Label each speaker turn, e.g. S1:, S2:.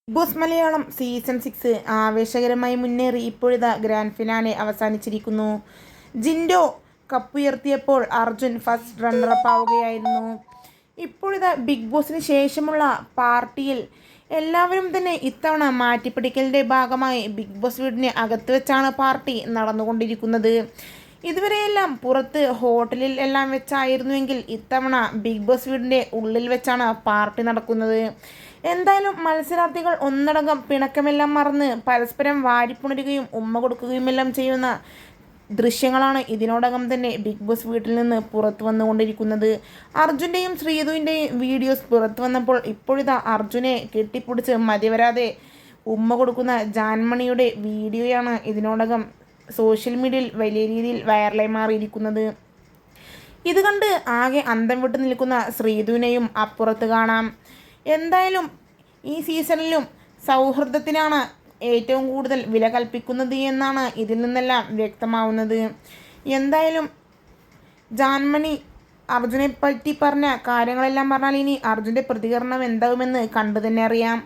S1: Big Boss Malayalam season 6 ആവേശകരമായി മുന്നേറി ഇപ്പോഴിതാ ഗ്രാൻഡ് ഫിനാലെ അവസാനിച്ചിരിക്കുന്നു. ജിൻഡോ കപ്പുയർത്തിയപ്പോൾ അർജുൻ ഫസ്റ്റ് റണ്ണറപ്പ് ആവുകയായിരുന്നു. ഇപ്പോഴിതാ ബിഗ് ബോസിന് ശേഷമുള്ള പാർട്ടിയിൽ എല്ലാവരും തന്നെ ഇത്തവണ മാറ്റിപ്പിടിക്കലിൻ്റെ ഭാഗമായി ബിഗ് ബോസ് വീടിന് അകത്ത് വെച്ചാണ് പാർട്ടി നടന്നുകൊണ്ടിരിക്കുന്നത്. ഇതുവരെയെല്ലാം പുറത്ത് ഹോട്ടലിൽ എല്ലാം വെച്ചായിരുന്നുവെങ്കിൽ ഇത്തവണ ബിഗ് ബോസ് വീടിൻ്റെ ഉള്ളിൽ വെച്ചാണ് പാർട്ടി നടക്കുന്നത്. എന്തായാലും മത്സരാർത്ഥികൾ ഒന്നടങ്കം പിണക്കമെല്ലാം മറന്ന് പരസ്പരം വാരിപ്പുണരുകയും ഉമ്മ കൊടുക്കുകയുമെല്ലാം ചെയ്യുന്ന ദൃശ്യങ്ങളാണ് ഇതിനോടകം തന്നെ ബിഗ് ബോസ് വീട്ടിൽ നിന്ന് പുറത്തു വന്നുകൊണ്ടിരിക്കുന്നത്. അർജുൻ്റെയും ശ്രീതുവിൻ്റെയും വീഡിയോസ് പുറത്തു വന്നപ്പോൾ ഇപ്പോഴിതാ അർജുനെ കെട്ടിപ്പിടിച്ച് മതിവരാതെ ഉമ്മ കൊടുക്കുന്ന ജാൻമണിയുടെ വീഡിയോയാണ് ഇതിനോടകം സോഷ്യൽ മീഡിയയിൽ വലിയ രീതിയിൽ വൈറലായി മാറിയിരിക്കുന്നത്. ഇത് കണ്ട് ആകെ അന്തം വിട്ട് നിൽക്കുന്ന ശ്രീതുവിനെയും അപ്പുറത്ത് കാണാം. എന്തായാലും ഈ സീസണിലും സൗഹൃദത്തിനാണ് ഏറ്റവും കൂടുതൽ വില കൽപ്പിക്കുന്നത് എന്നാണ് ഇതിൽ നിന്നെല്ലാം വ്യക്തമാവുന്നത്. എന്തായാലും ജാൻമണി അർജുനെ പറ്റി പറഞ്ഞ കാര്യങ്ങളെല്ലാം പറഞ്ഞാൽ ഇനി അർജുൻ്റെ പ്രതികരണം എന്താവുമെന്ന് കണ്ടു തന്നെ അറിയാം.